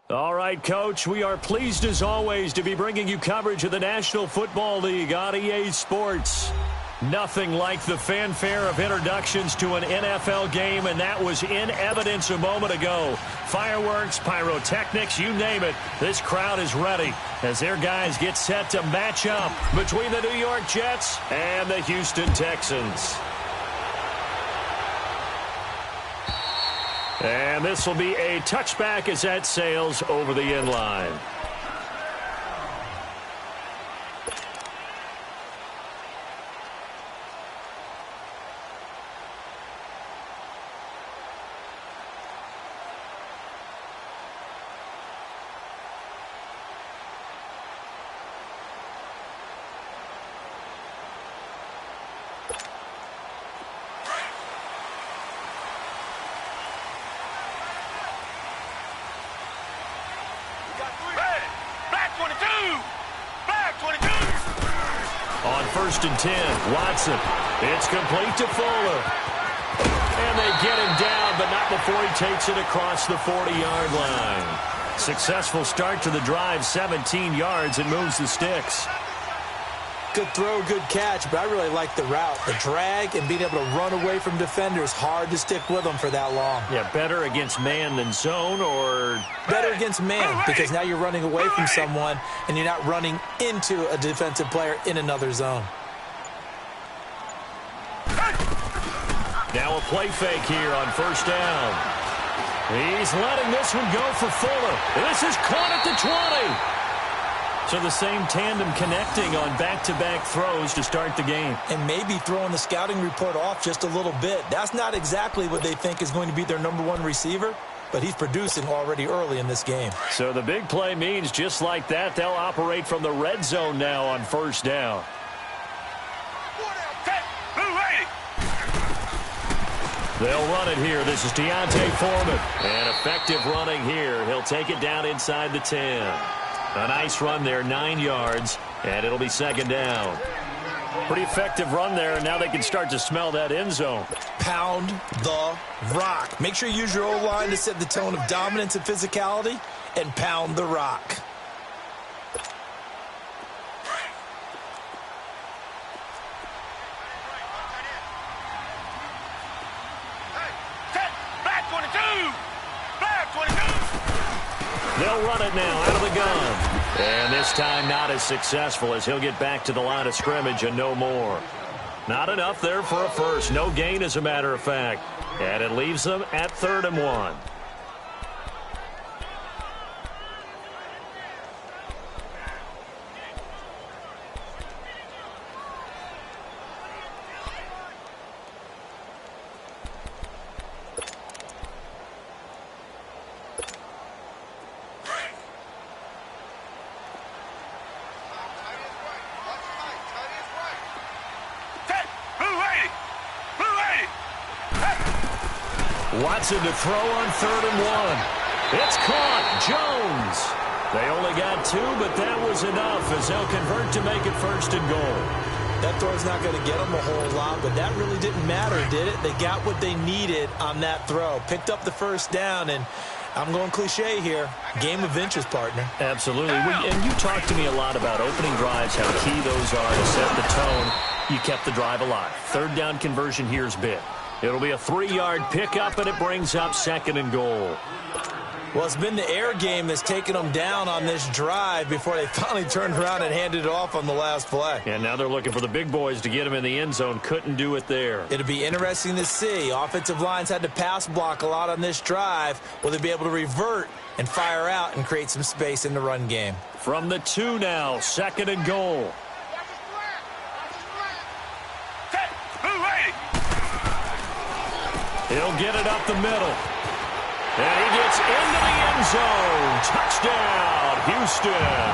All right, Coach, we are pleased as always to be bringing you coverage of the National Football League on EA Sports. Nothing like the fanfare of introductions to an NFL game, and that was in evidence a moment ago. Fireworks, pyrotechnics, you name it. This crowd is ready as their guys get set to match up between the New York Jets and the Houston Texans. And this will be a touchback as that sails over the end line. On 1st and 10, Watson. It's complete to Fuller. And they get him down, but not before he takes it across the 40-yard line. Successful start to the drive, 17 yards, and moves the sticks. Good throw, good catch, but I really like the route. The drag and being able to run away from defenders, hard to stick with them for that long. Yeah, better against man than zone, or? Better against man, because now you're running away from someone and you're not running into a defensive player in another zone. Now a play fake here on 1st down. He's letting this one go for Fuller. This is caught at the 20. So the same tandem connecting on back-to-back throws to start the game. And maybe throwing the scouting report off just a little bit. That's not exactly what they think is going to be their #1 receiver, but he's producing already early in this game. So the big play means just like that, they'll operate from the red zone now on 1st down. They'll run it here. This is Deontay Foreman. And effective running here. He'll take it down inside the 10. A nice run there, 9 yards, and it'll be 2nd down. Pretty effective run there, and now they can start to smell that end zone. Pound the rock. Make sure you use your O-line to set the tone of dominance and physicality, and pound the rock. They'll run it now out of the gun. And this time not as successful as he'll get back to the line of scrimmage and no more. Not enough there for a first. No gain, as a matter of fact. And it leaves them at 3rd and 1. Watson to throw on 3rd and 1. It's caught. Jones. They only got 2, but that was enough as they'll convert to make it 1st and goal. That throw's not going to get them a whole lot, but that really didn't matter, did it? They got what they needed on that throw. Picked up the 1st down, and I'm going cliche here. Game of inches, partner. Absolutely. And you talked to me a lot about opening drives, how key those are to set the tone. You kept the drive alive. 3rd down conversion here is big. It'll be a 3-yard pickup, and it brings up 2nd and goal. Well, it's been the air game that's taken them down on this drive before they finally turned around and handed it off on the last play. And now they're looking for the big boys to get them in the end zone. Couldn't do it there. It'll be interesting to see. Offensive lines had to pass block a lot on this drive. Will they be able to revert and fire out and create some space in the run game? From the 2 now, 2nd and goal. He'll get it up the middle. And he gets into the end zone. Touchdown, Houston.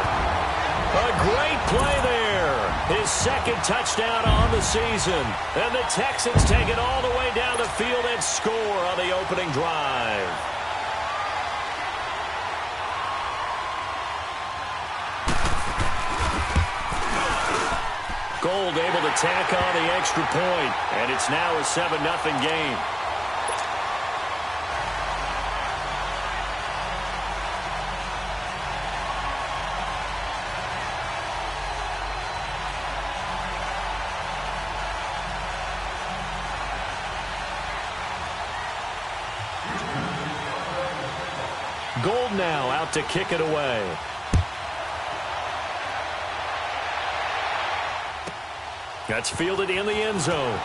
A great play there. His 2nd touchdown on the season. And the Texans take it all the way down the field and score on the opening drive. Gold able to tack on the extra point. And it's now a 7-0 game. Gold now out to kick it away. That's fielded in the end zone.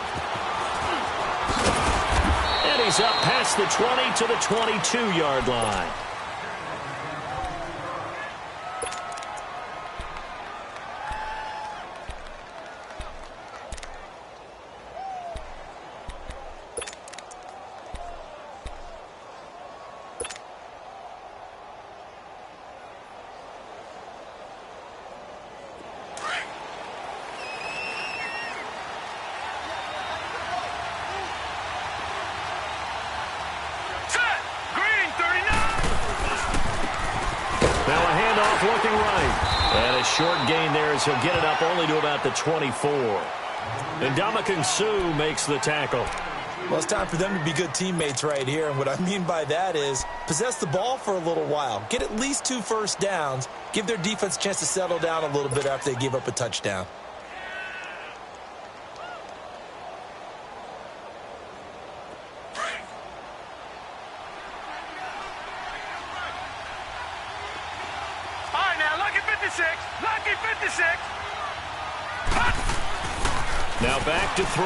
And he's up past the 20 to the 22-yard line. Looking right. And a short gain there as he'll get it up only to about the 24. And Ndamukong Suh makes the tackle. Well, it's time for them to be good teammates right here. And what I mean by that is possess the ball for a little while. Get at least 2 first downs. Give their defense a chance to settle down a little bit after they give up a touchdown. Now back to throw.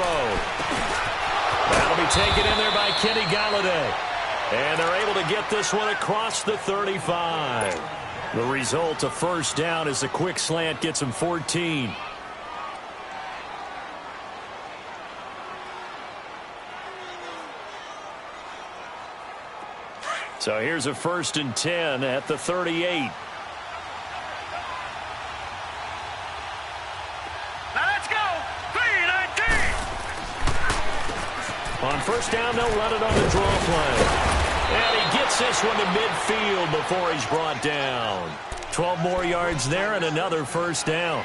That'll be taken in there by Kenny Galladay. And they're able to get this one across the 35. The result, a first down as the quick slant gets him 14. So here's a 1st and 10 at the 38. On first down, they'll run it on the draw play. And he gets this one to midfield before he's brought down. 12 more yards there and another first down.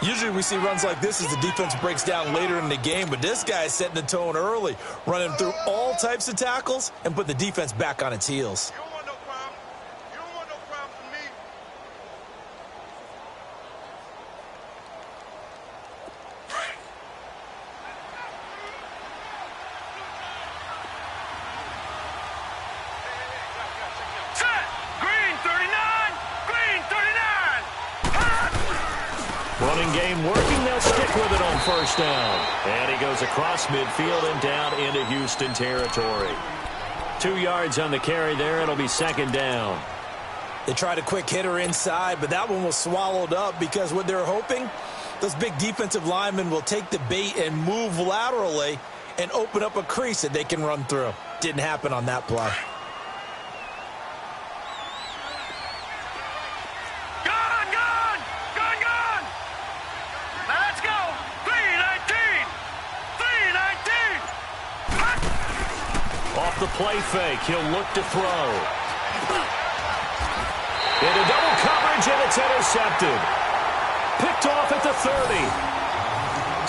Usually we see runs like this as the defense breaks down later in the game, but this guy is setting the tone early, running through all types of tackles and put the defense back on its heels. Running game working. They'll stick with it on first down. And he goes across midfield and down into Houston territory. 2 yards on the carry there. It'll be 2nd down. They tried a quick hitter inside, but that one was swallowed up because what they're hoping, those big defensive linemen will take the bait and move laterally and open up a crease that they can run through. Didn't happen on that play. The play fake. He'll look to throw. Into double coverage, and it's intercepted. Picked off at the 30.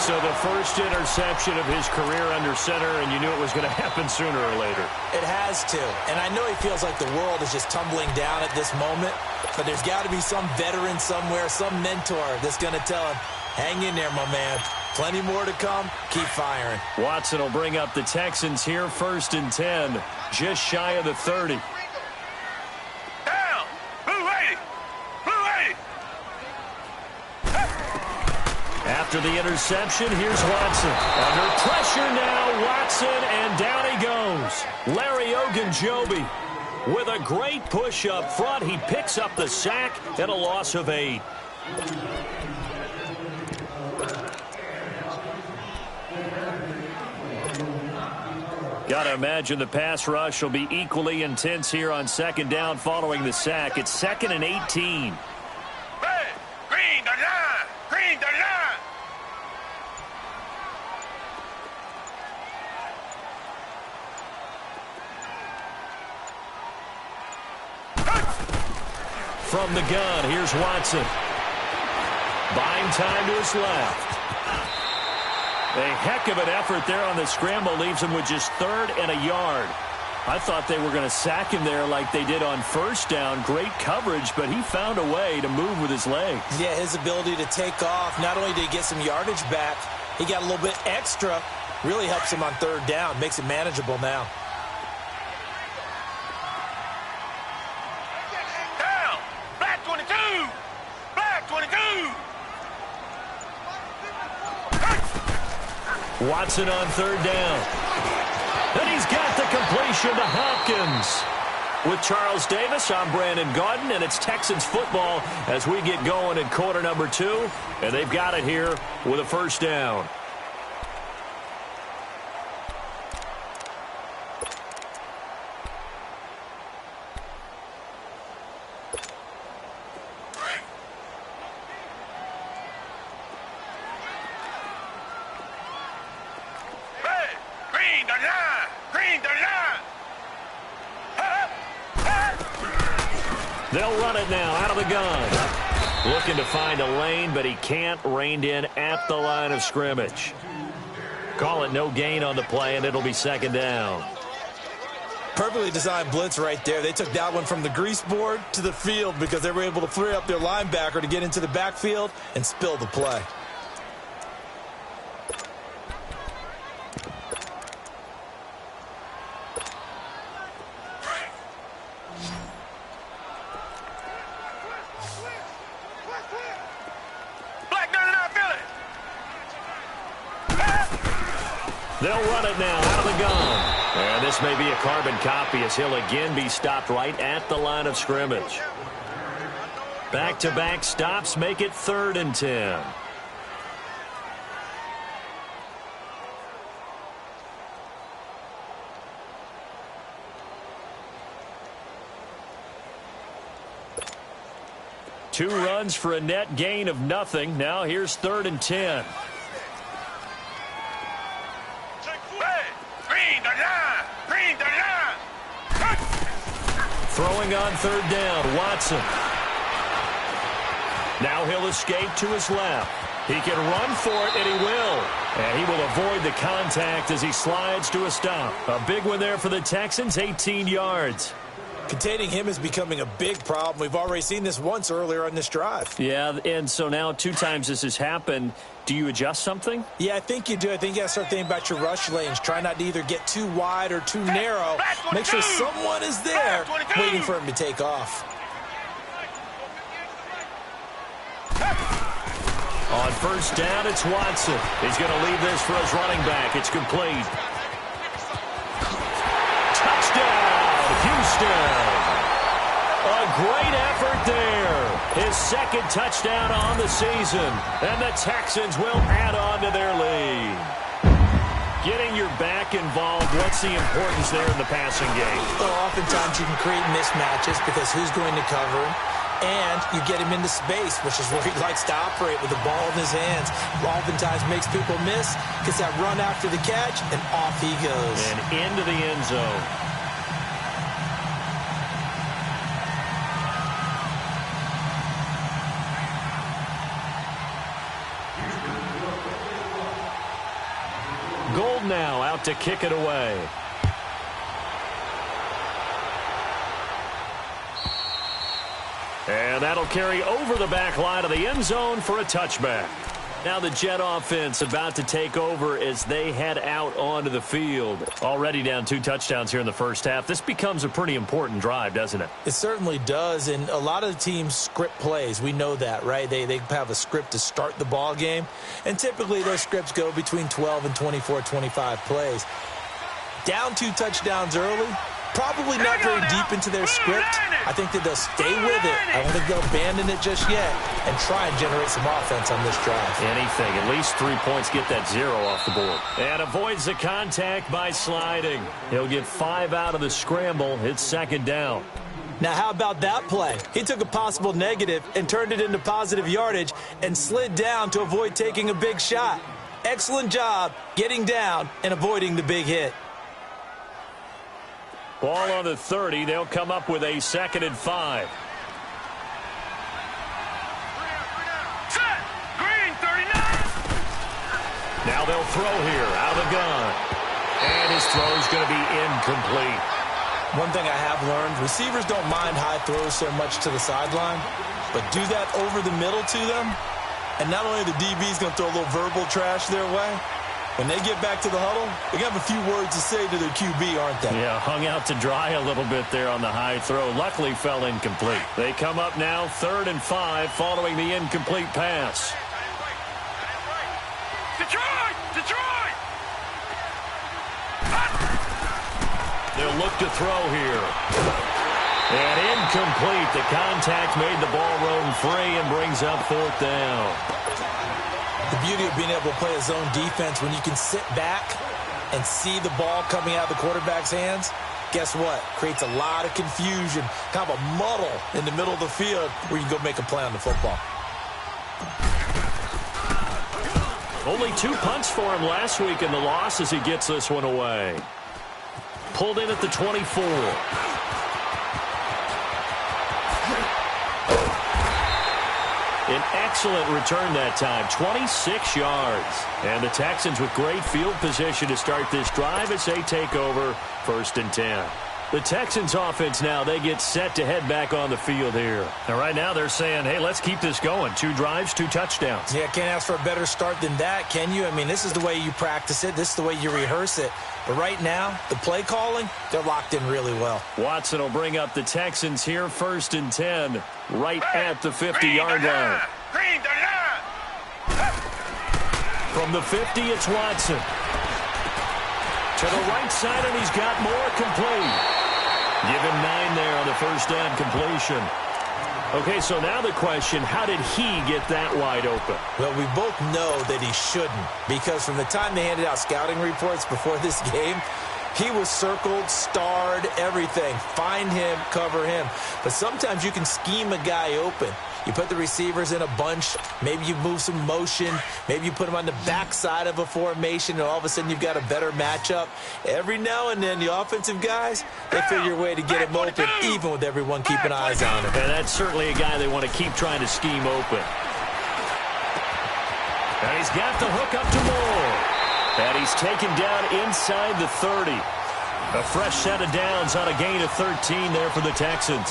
So the first interception of his career under center, and you knew it was going to happen sooner or later. It has to. And I know he feels like the world is just tumbling down at this moment, but there's got to be some veteran somewhere, some mentor that's going to tell him, hang in there, my man. Plenty more to come. Keep firing. Watson will bring up the Texans here, 1st and 10, just shy of the 30. Down. 280. 280. After the interception, here's Watson. Under pressure now, Watson, and down he goes. Larry Ogunjobi with a great push up front. He picks up the sack and a loss of 8. Got to imagine the pass rush will be equally intense here on 2nd down following the sack. It's 2nd and 18. Red, green, the line. Green, the line. From the gun, here's Watson. Buying time to his left. A heck of an effort there on the scramble leaves him with just 3rd and a yard. I thought they were going to sack him there like they did on first down. Great coverage, but he found a way to move with his legs. Yeah, his ability to take off, not only did he get some yardage back, he got a little bit extra. Really helps him on 3rd down, makes it manageable now. Watson on third down. And he's got the completion to Hopkins. With Charles Davis, I'm Brandon Gaudin, and it's Texans football as we get going in quarter number 2. And they've got it here with a first down. They'll run it now out of the gun. Looking to find a lane, but he can't. Reined in at the line of scrimmage. Call it no gain on the play, and it'll be second down. Perfectly designed blitz right there. They took that one from the grease board to the field because they were able to free up their linebacker to get into the backfield and spill the play. They'll run it now out of the gun. And this may be a carbon copy as he'll again be stopped right at the line of scrimmage. Back-to-back stops make it 3rd and 10. Two runs for a net gain of nothing. Now here's 3rd and 10. Throwing on 3rd down, Watson. Now he'll escape to his left. He can run for it, and he will. And he will avoid the contact as he slides to a stop. A big one there for the Texans, 18 yards. Containing him is becoming a big problem. We've already seen this once earlier on this drive. Yeah, and so now 2 times this has happened. Do you adjust something? Yeah, I think you do. I think you got to start thinking about your rush lanes. Try not to either get too wide or too narrow. Make sure someone is there waiting for him to take off. On first down, it's Watson. He's going to leave this for his running back. It's complete. Touchdown, Houston. A great effort there. His 2nd touchdown on the season. And the Texans will add on to their lead. Getting your back involved, what's the importance there in the passing game? Well, oftentimes you can create mismatches because who's going to cover him? And you get him into space, which is where he likes to operate with the ball in his hands. Oftentimes makes people miss, gets that run after the catch, and off he goes. And into the end zone. Gold now out to kick it away. And that'll carry over the back line of the end zone for a touchback. Now the Jet offense about to take over as they head out onto the field. Already down 2 touchdowns here in the first half. This becomes a pretty important drive, doesn't it? It certainly does, and a lot of the teams script plays. We know that, right? They have a script to start the ball game, and typically those scripts go between 12 and 24, 25 plays. Down 2 touchdowns early, probably not very deep into their script. I think that they'll stay with it. I don't think they'll abandon it just yet and try and generate some offense on this drive. Anything. At least 3 points. Get that 0 off the board. And avoids the contact by sliding. He'll get 5 out of the scramble. It's 2nd down. Now, how about that play? He took a possible negative and turned it into positive yardage and slid down to avoid taking a big shot. Excellent job getting down and avoiding the big hit. Ball on the 30. They'll come up with a 2nd and 5. Set. Green 39. Now they'll throw here out of the gun. And his throw is going to be incomplete. One thing I have learned, receivers don't mind high throws so much to the sideline, but do that over the middle to them, and not only the DB's going to throw a little verbal trash their way, when they get back to the huddle, they're going to have a few words to say to their QB, aren't they? Yeah, hung out to dry a little bit there on the high throw. Luckily fell incomplete. They come up now 3rd and 5 following the incomplete pass. Detroit! Detroit! They'll look to throw here. And incomplete. The contact made the ball roam free and brings up 4th down. The beauty of being able to play a zone defense when you can sit back and see the ball coming out of the quarterback's hands, guess what? Creates a lot of confusion, kind of a muddle in the middle of the field where you can go make a play on the football. Only 2 punts for him last week in the loss as he gets this one away. Pulled in at the 24. An excellent return that time, 26 yards. And the Texans with great field position to start this drive as they take over 1st and 10. The Texans offense now, they get set to head back on the field here. And right now they're saying, hey, let's keep this going. 2 drives, 2 touchdowns. Yeah, can't ask for a better start than that, can you? I mean, this is the way you practice it. This is the way you rehearse it. But right now, the play calling, they're locked in really well. Watson will bring up the Texans here, 1st and 10, right at the 50-yard line. Green the line. From the 50, it's Watson. To the right side, and he's got more complete. Give him 9 there on the 1st down completion. Okay, so now the question, how did he get that wide open? Well, we both know that he shouldn't, because from the time they handed out scouting reports before this game, he was circled, starred, everything. Find him, cover him. But sometimes you can scheme a guy open. You put the receivers in a bunch. Maybe you move some motion. Maybe you put them on the backside of a formation, and all of a sudden you've got a better matchup. Every now and then, the offensive guys, they figure a way to get him open, even with everyone keeping eyes on him. And that's certainly a guy they want to keep trying to scheme open. And he's got the hook up to Moore. And he's taken down inside the 30. A fresh set of downs on a gain of 13 there for the Texans.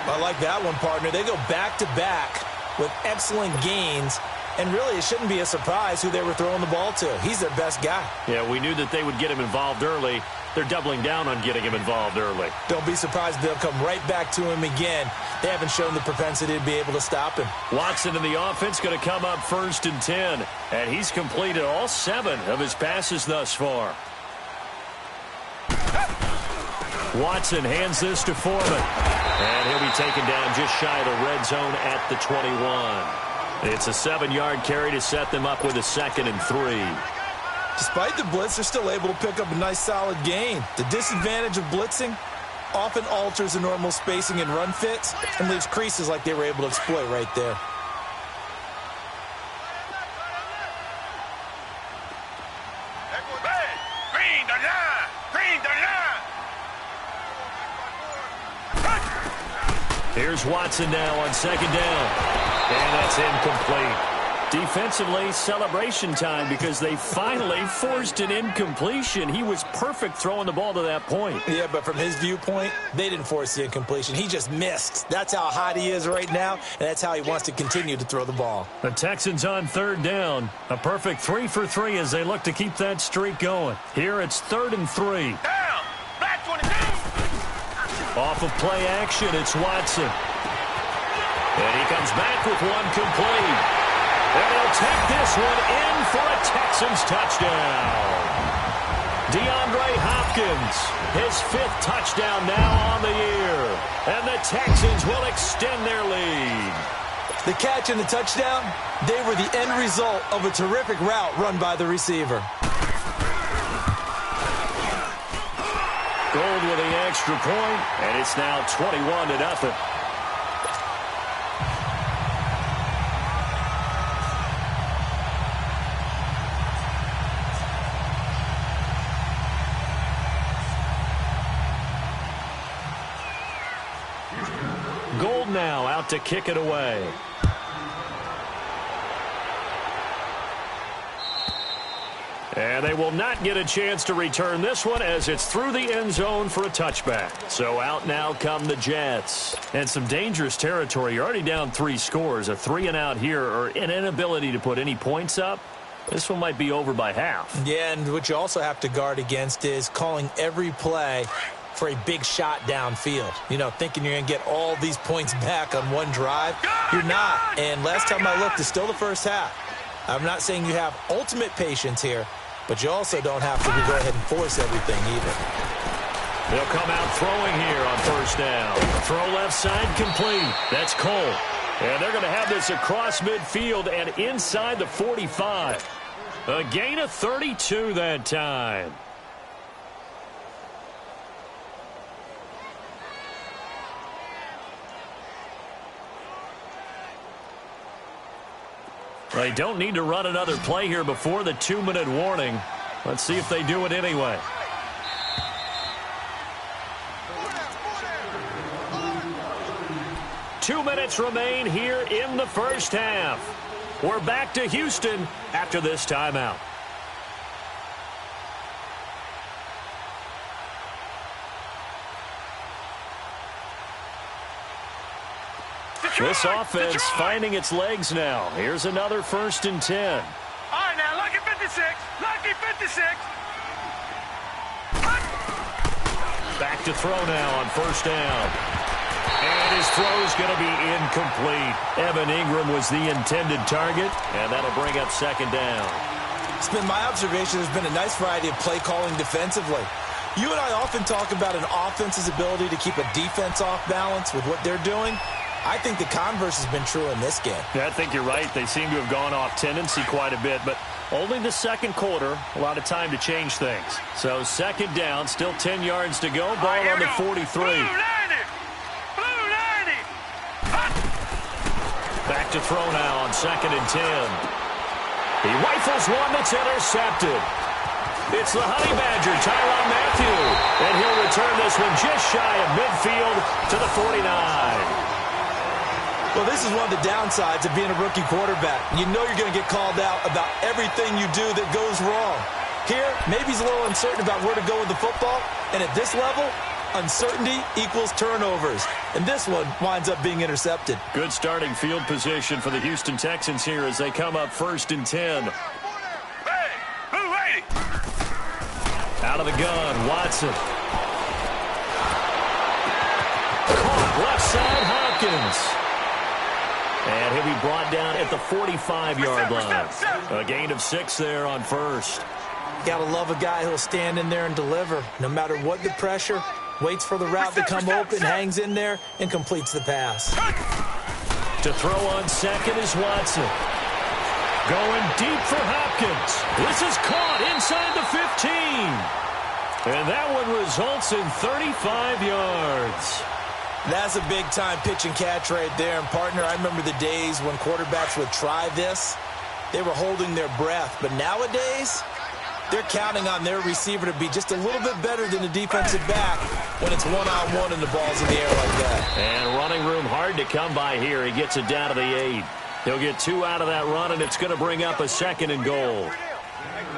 I like that one, partner. They go back-to-back with excellent gains, and really it shouldn't be a surprise who they were throwing the ball to. He's their best guy. Yeah, we knew that they would get him involved early. They're doubling down on getting him involved early. Don't be surprised if they'll come right back to him again. They haven't shown the propensity to be able to stop him. Watson in the offense going to come up 1st and 10, and he's completed all 7 of his passes thus far. Watson hands this to Foreman. And he'll be taken down just shy of the red zone at the 21. It's a 7-yard carry to set them up with a 2nd and 3. Despite the blitz, they're still able to pick up a nice solid gain. The disadvantage of blitzing often alters the normal spacing and run fits and leaves creases like they were able to exploit right there. Green the line. Green the line. Here's Watson now on 2nd down. And that's incomplete. Defensively, celebration time because they finally forced an incompletion. He was perfect throwing the ball to that point. Yeah, but from his viewpoint, they didn't force the incompletion. He just missed. That's how hot he is right now, and that's how he wants to continue to throw the ball. The Texans on 3rd down. A perfect 3 for 3 as they look to keep that streak going. Here it's 3rd and 3. Down. Black 22. Off of play action, it's Watson. And he comes back with one complete. And he'll take this one in for a Texans touchdown. DeAndre Hopkins, his 5th touchdown now on the year. And the Texans will extend their lead. The catch and the touchdown, they were the end result of a terrific route run by the receiver. Gold with the extra point, and it's now 21-0. Gold now out to kick it away. And they will not get a chance to return this one as it's through the end zone for a touchback. So out now come the Jets. And some dangerous territory. You're already down 3 scores. A 3-and-out here or an inability to put any points up. This one might be over by half. Yeah, and what you also have to guard against is calling every play for a big shot downfield. You know, thinking you're going to get all these points back on one drive. You're not. And last time I looked, it's still the first half. I'm not saying you have ultimate patience here, but you also don't have to go ahead and force everything either. They'll come out throwing here on first down. Throw left side complete. That's Cole. And they're going to have this across midfield and inside the 45. A gain of 32 that time. They don't need to run another play here before the 2-minute warning. Let's see if they do it anyway. Two minutes remain here in the first half. We're back to Houston after this timeout. This offense finding its legs now. Here's another 1st and 10. All right, now, lucky 56. Lucky 56. Back to throw now on first down. And his throw is going to be incomplete. Evan Ingram was the intended target, and that'll bring up 2nd down. It's been my observation there's been a nice variety of play calling defensively. You and I often talk about an offense's ability to keep a defense off balance with what they're doing. I think the converse has been true in this game. Yeah, I think you're right. They seem to have gone off tendency quite a bit, but only the second quarter, a lot of time to change things. So 2nd down, still 10 yards to go. Ball on the 43. Blue 90. Blue 90. Back to throw now on 2nd and 10. He rifles one that's intercepted. It's the Honey Badger, Tyrann Mathieu, and he'll return this one just shy of midfield to the 49. Well, this is one of the downsides of being a rookie quarterback. You know you're going to get called out about everything you do that goes wrong. Here, maybe he's a little uncertain about where to go with the football, and at this level, uncertainty equals turnovers. And this one winds up being intercepted. Good starting field position for the Houston Texans here as they come up 1st and 10. Hey, blue 80. Out of the gun, Watson. Caught left side, Hopkins. And he'll be brought down at the 45-yard line. A gain of 6 there on first. Gotta love a guy who'll stand in there and deliver. No matter what the pressure, waits for the route to come open, hangs in there, and completes the pass. To throw on 2nd is Watson. Going deep for Hopkins. This is caught inside the 15. And that one results in 35 yards. That's a big-time pitch and catch right there. And, partner, I remember the days when quarterbacks would try this. They were holding their breath. But nowadays, they're counting on their receiver to be just a little bit better than the defensive back when it's one-on-one and the ball's in the air like that. And running room hard to come by here. He gets it down to the 8. He'll get 2 out of that run, and it's going to bring up a 2nd and goal.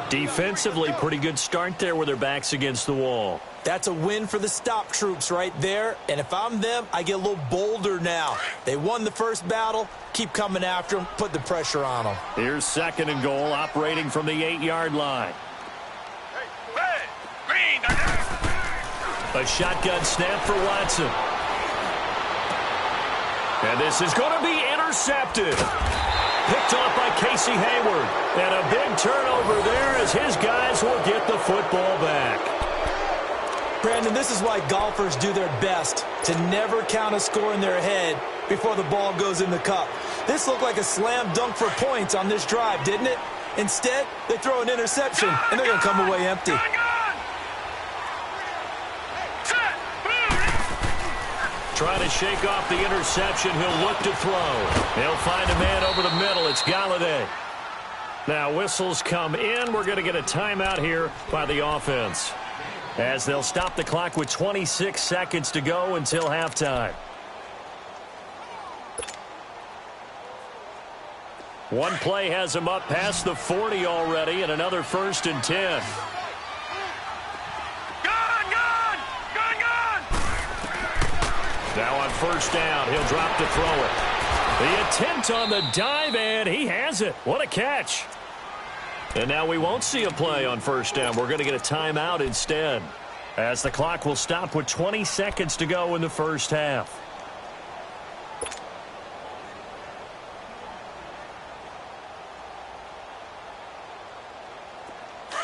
Defensively, pretty good start there with their backs against the wall. That's a win for the stop troops right there. And if I'm them, I get a little bolder now. They won the first battle. Keep coming after them. Put the pressure on them. Here's 2nd and goal, operating from the 8-yard line. Hey, green. A shotgun snap for Watson. And this is going to be intercepted. Picked off by Casey Hayward. And a big turnover there as his guys will get the football back. Brandon, this is why golfers do their best to never count a score in their head before the ball goes in the cup. This looked like a slam dunk for points on this drive, didn't it? Instead, they throw an interception, and they're going to come away empty. Trying to shake off the interception. He'll look to throw. He'll find a man over the middle. It's Galladay. Now whistles come in. We're going to get a timeout here by the offense, as they'll stop the clock with 26 seconds to go until halftime. One play has him up past the 40 already, and another 1st and 10. Now on first down, he'll drop to throw it. The attempt on the dive, and he has it. What a catch. And now we won't see a play on first down. We're going to get a timeout instead, as the clock will stop with 20 seconds to go in the first half.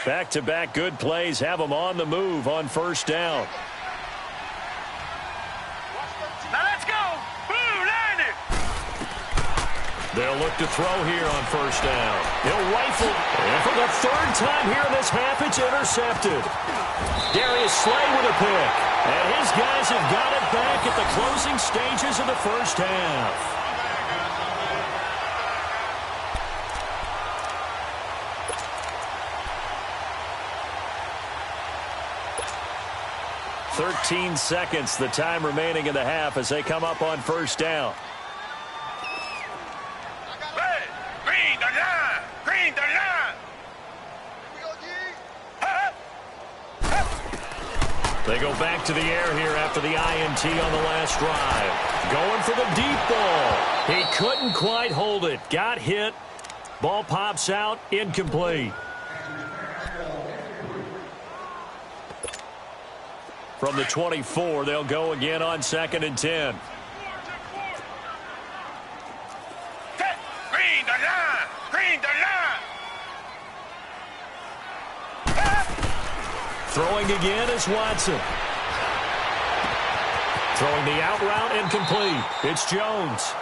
Back-to-back good plays have them on the move on first down. They'll look to throw here on first down. He'll rifle. And for the third time here in this half, it's intercepted. Darius Slay with a pick. And his guys have got it back at the closing stages of the first half. 13 seconds, the time remaining in the half as they come up on first down. Hey, green the line! Green the line! They go back to the air here after the INT on the last drive. Going for the deep ball. He couldn't quite hold it. Got hit. Ball pops out. Incomplete. From the 24, they'll go again on 2nd and 10. Green the line! Green the line! Throwing again is Watson. Throwing the out route incomplete. It's Jones.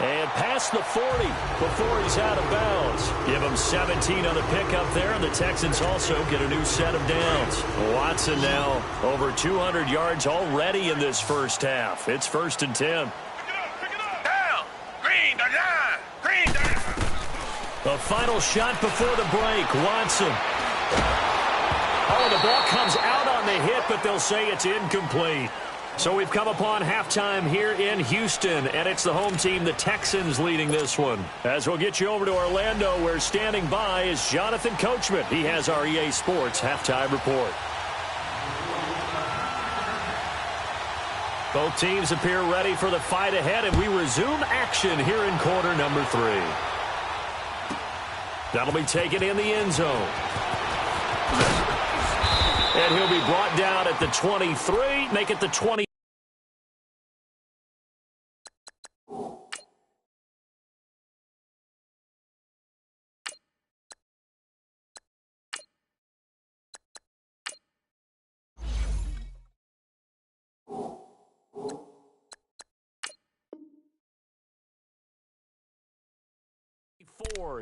And past the 40 before he's out of bounds. Give him 17 on the pickup there, and the Texans also get a new set of downs. Watson now over 200 yards already in this first half. It's 1st and 10. Pick it up. Down! Green the line! Green the line! The final shot before the break. Watson. Oh, the ball comes out on the hit, but they'll say it's incomplete. So we've come upon halftime here in Houston, and it's the home team, the Texans, leading this one. As we'll get you over to Orlando, where standing by is Jonathan Coachman. He has our EA Sports halftime report. Both teams appear ready for the fight ahead, and we resume action here in quarter number 3. That'll be taken in the end zone. And he'll be brought down at the 23, make it the 20.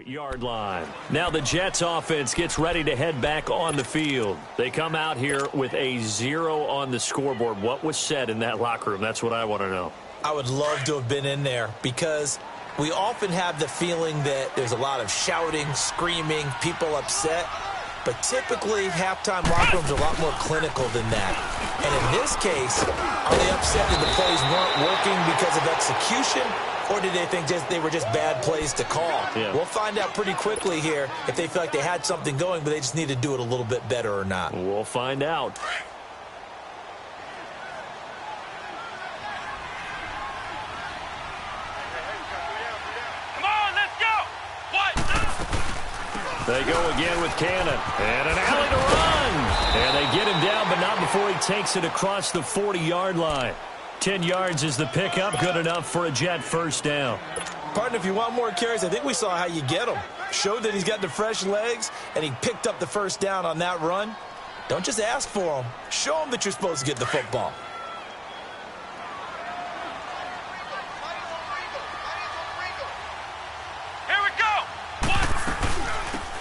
Yard line. Now the Jets offense gets ready to head back on the field. They come out here with a 0 on the scoreboard. What was said in that locker room? That's what I want to know. I would love to have been in there because we often have the feeling that there's a lot of shouting, screaming, people upset. But typically, halftime locker rooms are a lot more clinical than that. And in this case, are they upset that the plays weren't working because of execution? Or did they think they were just bad plays to call? Yeah. We'll find out pretty quickly here if they feel like they had something going, but they just need to do it a little bit better or not. We'll find out. Come on, let's go! What? They go again with Cannon. And an alley to run. And they get him down, but not before he takes it across the 40-yard line. 10 yards is the pickup. Good enough for a Jet first down. Partner, if you want more carries, I think we saw how you get him. Showed that he's got the fresh legs, and he picked up the first down on that run. Don't just ask for him. Show him that you're supposed to get the football. Here we go! What?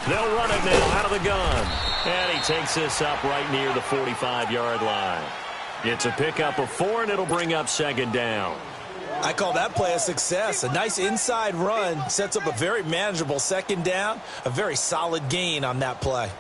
They'll run it now out of the gun. And he takes this up right near the 45-yard line. It's a pickup of 4, and it'll bring up 2nd down. I call that play a success. A nice inside run sets up a very manageable 2nd down, a very solid gain on that play.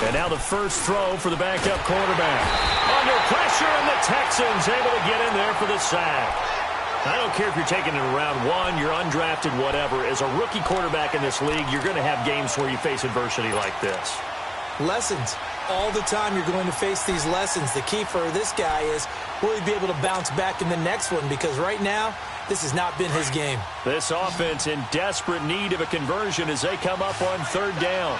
And now the first throw for the backup quarterback. Under pressure, and the Texans able to get in there for the sack. I don't care if you're taking it in round 1, you're undrafted, whatever. As a rookie quarterback in this league, you're going to have games where you face adversity like this. Lessons. All the time you're going to face these lessons. The key for this guy is, will he be able to bounce back in the next one? Because right now, this has not been his game. This offense in desperate need of a conversion as they come up on 3rd down.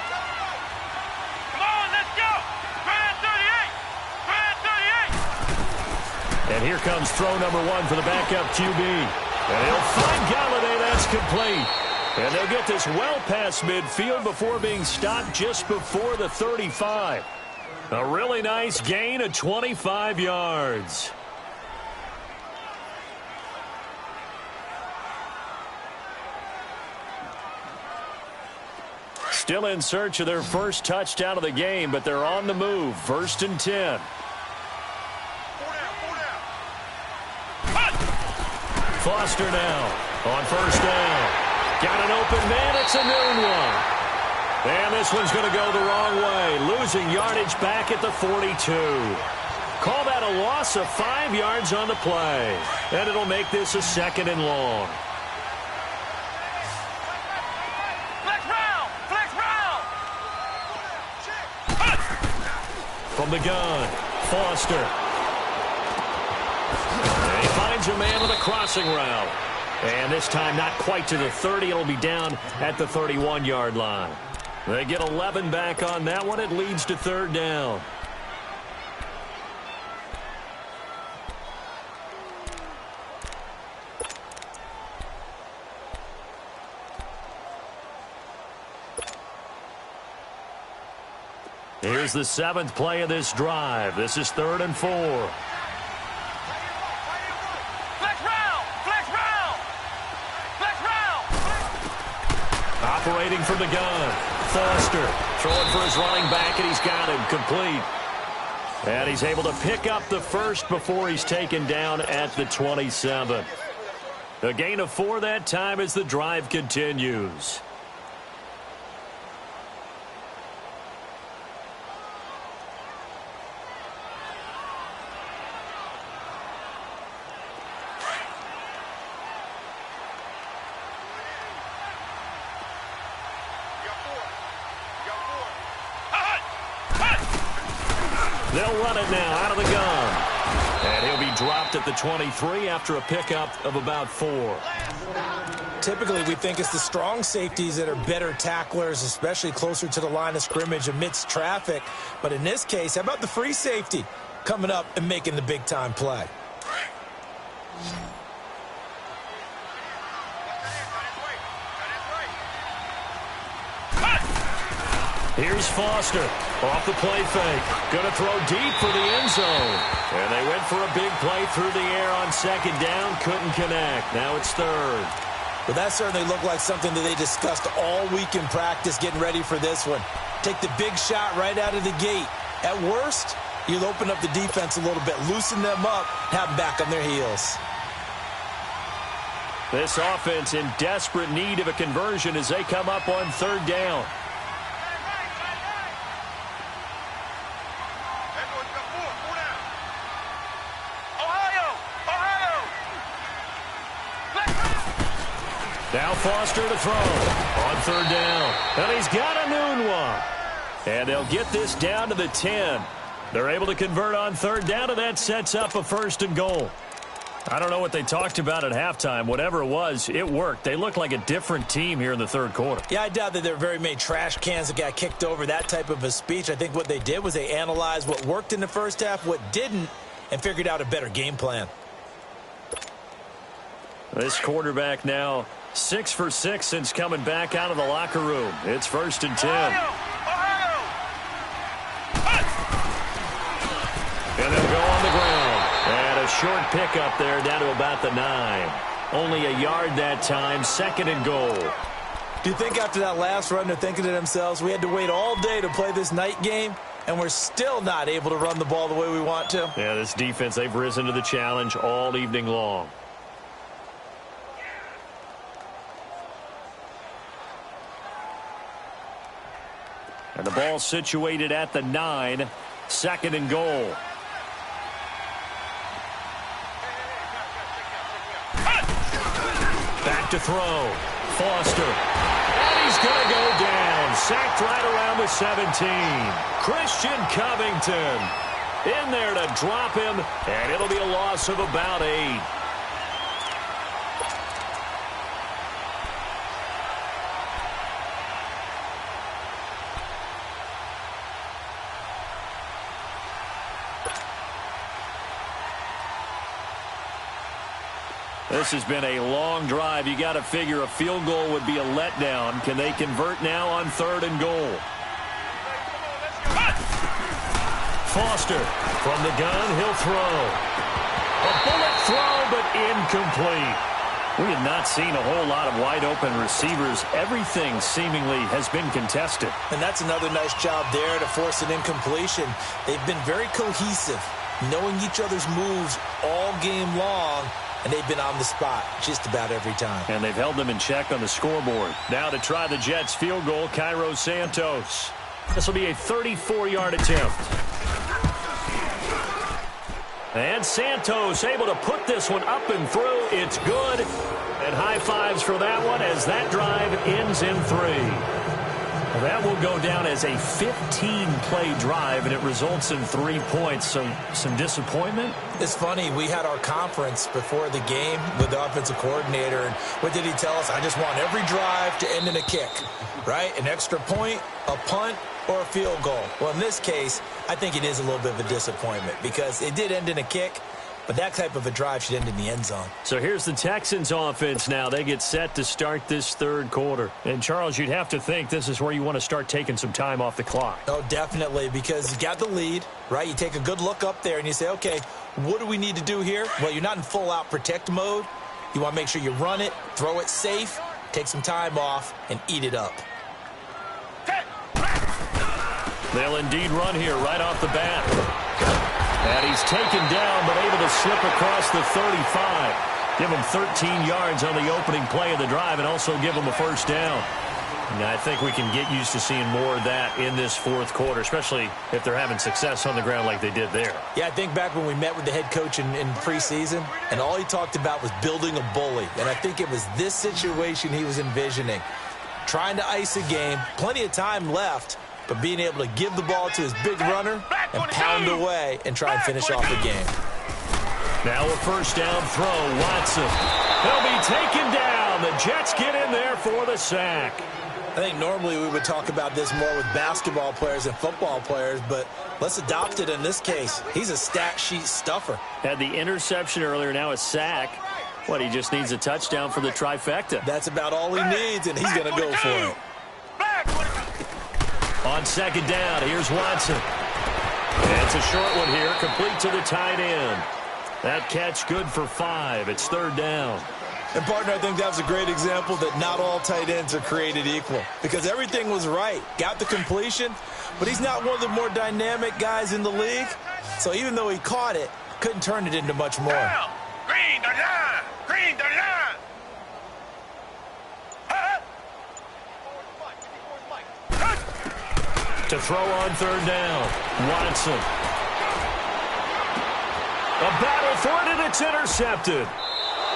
And here comes throw number 1 for the backup QB. And he'll find Galladay. That's complete. And they'll get this well past midfield before being stopped just before the 35. A really nice gain of 25 yards. Still in search of their first touchdown of the game, but they're on the move. 1st and 10. Foster now on 1st down. Got an open man. It's a noon one. And this one's going to go the wrong way. Losing yardage back at the 42. Call that a loss of 5 yards on the play. And it'll make this a 2nd and long. From the gun, Foster. And he finds a man with a crossing route. And this time not quite to the 30. It'll be down at the 31-yard line. They get 11 back on that one. It leads to 3rd down. Here's the 7th play of this drive. This is 3rd and 4. Operating from the gun. Foster throwing for his running back, and he's got him complete. And he's able to pick up the first before he's taken down at the 27. A gain of 4 that time as the drive continues. They'll run it now out of the gun. And he'll be dropped at the 23 after a pickup of about 4. Typically, we think it's the strong safeties that are better tacklers, especially closer to the line of scrimmage amidst traffic. But in this case, how about the free safety coming up and making the big-time play? Here's Foster off the play fake. Going to throw deep for the end zone. And they went for a big play through the air on 2nd down. Couldn't connect. Now it's 3rd. Well, that certainly looked like something that they discussed all week in practice getting ready for this one. Take the big shot right out of the gate. At worst, you'll open up the defense a little bit, loosen them up, have them back on their heels. This offense in desperate need of a conversion as they come up on 3rd down. Now Foster to throw on 3rd down. And he's got a noon one. And they'll get this down to the 10. They're able to convert on 3rd down, and that sets up a 1st and goal. I don't know what they talked about at halftime. Whatever it was, it worked. They looked like a different team here in the 3rd quarter. Yeah, I doubt that there were very many trash cans that got kicked over, that type of a speech. I think what they did was they analyzed what worked in the first half, what didn't, and figured out a better game plan. This quarterback now 6 for 6 since coming back out of the locker room. It's 1st and 10. And they'll go on the ground. And a short pickup there down to about the 9. Only a yard that time. 2nd and goal. Do you think after that last run they're thinking to themselves, we had to wait all day to play this night game, and we're still not able to run the ball the way we want to? Yeah, this defense, they've risen to the challenge all evening long. And the ball situated at the 9. 2nd and goal. Back to throw. Foster. And he's going to go down. Sacked right around the 17. Christian Covington in there to drop him. And it'll be a loss of about 8. This has been a long drive. You got to figure a field goal would be a letdown. Can they convert now on 3rd and goal? Foster from the gun. He'll throw. A bullet throw, but incomplete. We have not seen a whole lot of wide-open receivers. Everything seemingly has been contested. And that's another nice job there to force an incompletion. They've been very cohesive, knowing each other's moves all game long, and they've been on the spot just about every time. And they've held them in check on the scoreboard. Now to try the Jets field goal, Cairo Santos. This will be a 34-yard attempt. And Santos able to put this one up and through. It's good. And high fives for that one as that drive ends in 3. Well, that will go down as a 15-play drive, and it results in 3 points. So some disappointment? It's funny. We had our conference before the game with the offensive coordinator, and what did he tell us? I just want every drive to end in a kick, right? An extra point, a punt, or a field goal. Well, in this case, I think it is a little bit of a disappointment because it did end in a kick, but that type of a drive should end in the end zone. So here's the Texans offense now. They get set to start this 3rd quarter. And, Charles, you'd have to think this is where you want to start taking some time off the clock. Oh, definitely, because you got the lead, right? You take a good look up there and you say, okay, what do we need to do here? Well, you're not in full-out protect mode. You want to make sure you run it, throw it safe, take some time off, and eat it up. They'll indeed run here right off the bat. And he's taken down, but able to slip across the 35. Give him 13 yards on the opening play of the drive and also give him a first down. And I think we can get used to seeing more of that in this 4th quarter, especially if they're having success on the ground like they did there. Yeah, I think back when we met with the head coach in preseason, and all he talked about was building a bully. And I think it was this situation he was envisioning. Trying to ice a game, plenty of time left, but being able to give the ball to his big runner and pound away and try and finish off the game. Now a first down throw, Watson. He'll be taken down. The Jets get in there for the sack. I think normally we would talk about this more with basketball players and football players, but let's adopt it in this case. He's a stat sheet stuffer. Had the interception earlier, now a sack. What, he just needs a touchdown for the trifecta. That's about all he needs, and he's going to go for it. On 2nd down, here's Watson. And it's a short one here, complete to the tight end. That catch good for 5. It's 3rd down. And, partner, I think that was a great example that not all tight ends are created equal because everything was right. Got the completion, but he's not one of the more dynamic guys in the league. So even though he caught it, couldn't turn it into much more. Down. Green the line. Green the line. To throw on 3rd down, Watson. A battle for it, and it's intercepted.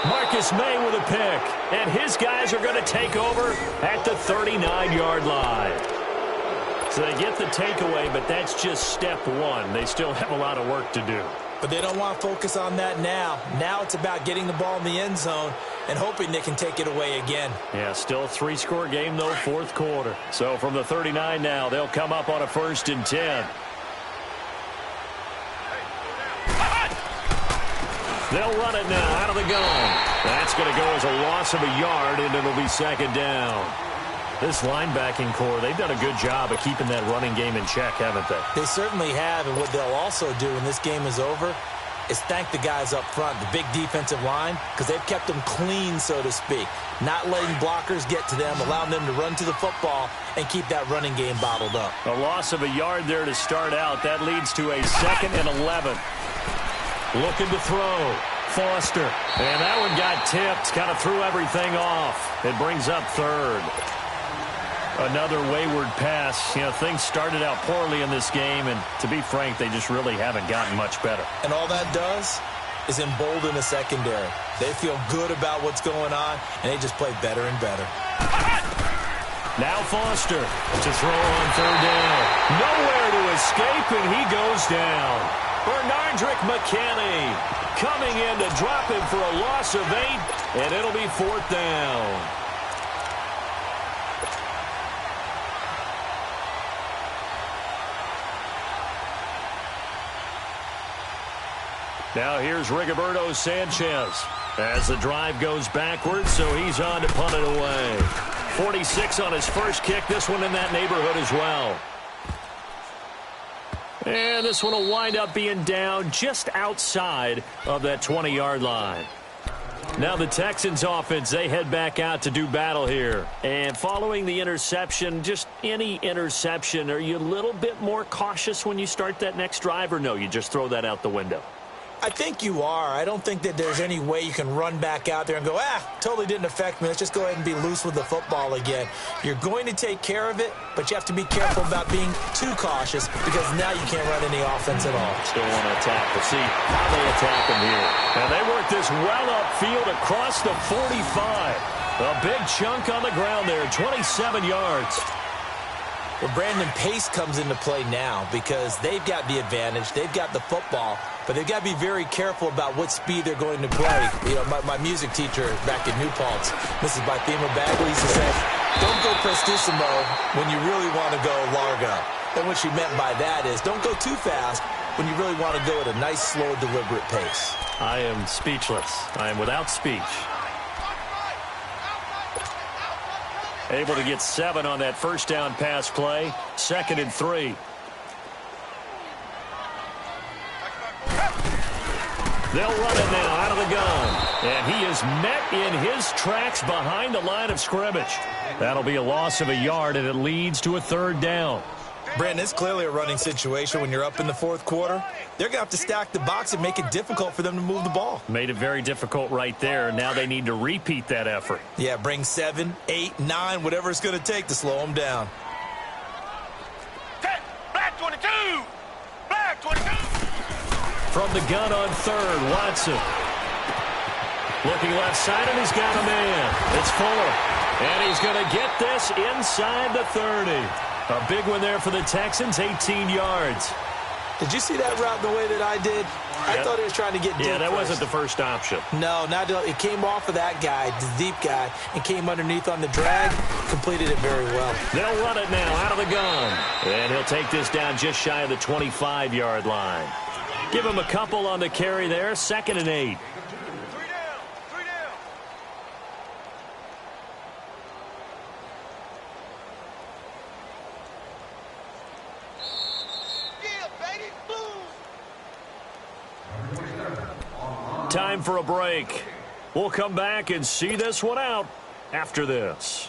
Marcus May with a pick, and his guys are going to take over at the 39-yard line. So they get the takeaway, but that's just step 1. They still have a lot of work to do. But they don't want to focus on that now. Now it's about getting the ball in the end zone and hoping they can take it away again. Yeah, still a 3-score game, though, 4th quarter. So from the 39 now, they'll come up on a 1st and 10. They'll run it now out of the gun. That's going to go as a loss of a yard, and it'll be 2nd down. This linebacking core, they've done a good job of keeping that running game in check, haven't they? They certainly have, and what they'll also do when this game is over is thank the guys up front, the big defensive line, because they've kept them clean, so to speak. Not letting blockers get to them, allowing them to run to the football and keep that running game bottled up. A loss of a yard there to start out. That leads to a 2nd and 11. Looking to throw. Foster. And that one got tipped. Kind of threw everything off. It brings up 3rd. Another wayward pass. You know, things started out poorly in this game, and to be frank, they just really haven't gotten much better. And all that does is embolden the secondary. They feel good about what's going on, and they just play better and better. Now Foster to throw on 3rd down. Nowhere to escape, and he goes down. Bernardrick McKinney coming in to drop him for a loss of 8, and it'll be 4th down. Now here's Rigoberto Sanchez as the drive goes backwards, so he's on to punt it away. 46 on his first kick. This one in that neighborhood as well. And this one will wind up being down just outside of that 20-yard line. Now the Texans offense, they head back out to do battle here. And following the interception, just any interception, are you a little bit more cautious when you start that next drive, or no, you just throw that out the window? I think you are. I don't think that there's any way you can run back out there and go, totally didn't affect me. Let's just go ahead and be loose with the football again. You're going to take care of it, but you have to be careful about being too cautious because now you can't run any offense at all. Still want to attack. We'll see how they attack him here. And they work this well upfield across the 45. A big chunk on the ground there, 27 yards. Well, Brandon, pace comes into play now because they've got the advantage. They've got the football, but they've got to be very careful about what speed they're going to play. You know, my music teacher back in New Paltz, Mrs. Bythema Bagley, used to say, don't go prestissimo when you really want to go largo. And what she meant by that is don't go too fast when you really want to go at a nice, slow, deliberate pace. I am speechless. I am without speech. Able to get 7 on that first down pass play. 2nd and 3. They'll run it now out of the gun. And he is met in his tracks behind the line of scrimmage. That'll be a loss of a yard, and it leads to a 3rd down. Brandon, it's clearly a running situation when you're up in the 4th quarter. They're going to have to stack the box and make it difficult for them to move the ball. Made it very difficult right there. Now they need to repeat that effort. Yeah, bring 7, 8, 9, whatever it's going to take to slow them down. Black 22! Black 22! From the gun on 3rd, Watson. Looking left side, and he's got a man. It's Fuller. And he's going to get this inside the 30. A big one there for the Texans, 18 yards. Did you see that route the way that I did? I thought he was trying to get deep. Yeah, that first. wasn't the first option. No, it came off of that guy, the deep guy, and came underneath on the drag, completed it very well. They'll run it now out of the gun. And he'll take this down just shy of the 25-yard line. Give him a couple on the carry there, 2nd and 8. Time for a break. We'll come back and see this one out after this.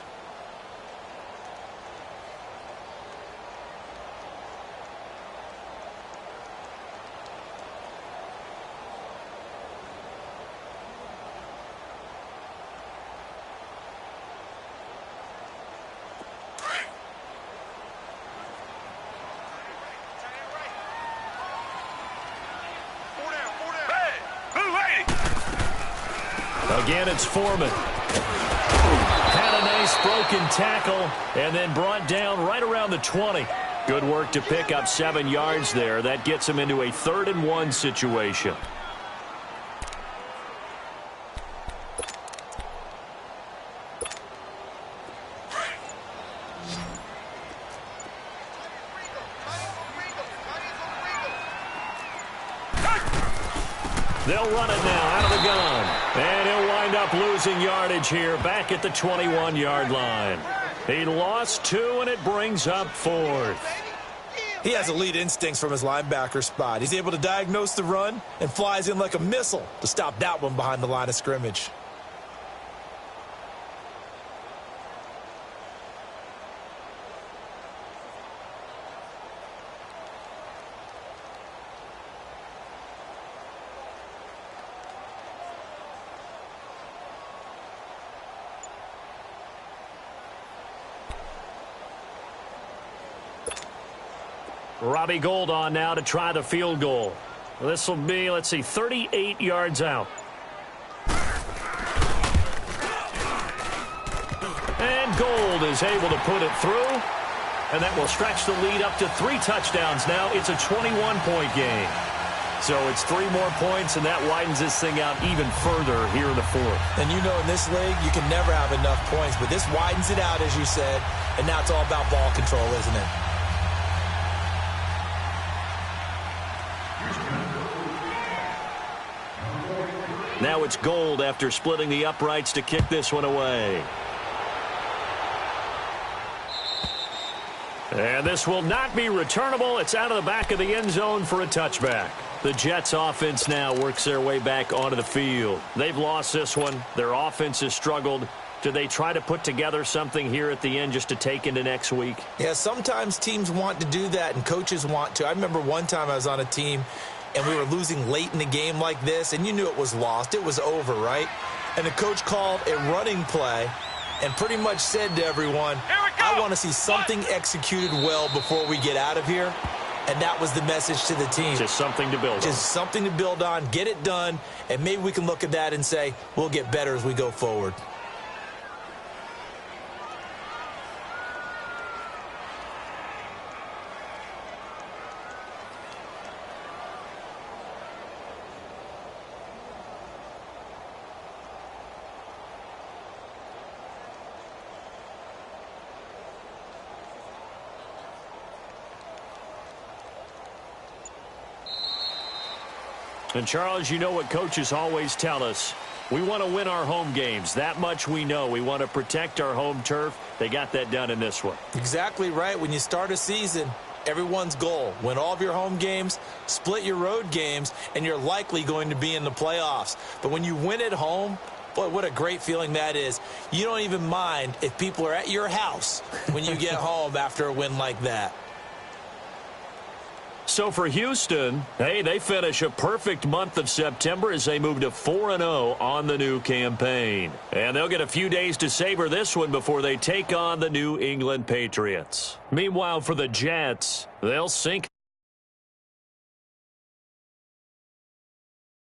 Again, it's Foreman. Had a nice broken tackle and then brought down right around the 20. Good work to pick up 7 yards there. That gets him into a 3rd and 1 situation. They'll run it now out of the gun. And he'll wind up losing yardage here back at the 21-yard line. He lost 2, and it brings up 4th. He has elite instincts from his linebacker spot. He's able to diagnose the run and flies in like a missile to stop that one behind the line of scrimmage. Robbie Gould on now to try the field goal. This will be, 38 yards out. And Gould is able to put it through. And that will stretch the lead up to 3 touchdowns now. It's a 21-point game. So it's 3 more points, and that widens this thing out even further here in the 4th. And you know in this league, you can never have enough points. But this widens it out, as you said. And now it's all about ball control, isn't it? Now it's Gold after splitting the uprights to kick this one away. And this will not be returnable. It's out of the back of the end zone for a touchback. The Jets offense now works their way back onto the field. They've lost this one. Their offense has struggled. Do they try to put together something here at the end just to take into next week? Yeah, sometimes teams want to do that and coaches want to. I remember one time I was on a team and we were losing late in the game like this, and you knew it was lost. It was over, right? And the coach called a running play and pretty much said to everyone, I want to see something executed well before we get out of here. And that was the message to the team. Just something to build on. Just something to build on, get it done, and maybe we can look at that and say, we'll get better as we go forward. And, Charles, you know what coaches always tell us. We want to win our home games. That much we know. We want to protect our home turf. They got that done in this one. Exactly right. When you start a season, everyone's goal, win all of your home games, split your road games, and you're likely going to be in the playoffs. But when you win at home, boy, what a great feeling that is. You don't even mind if people are at your house when you get home after a win like that. So for Houston, hey, they finish a perfect month of September as they move to 4-0 on the new campaign. And they'll get a few days to savor this one before they take on the New England Patriots. Meanwhile, for the Jets, they'll sink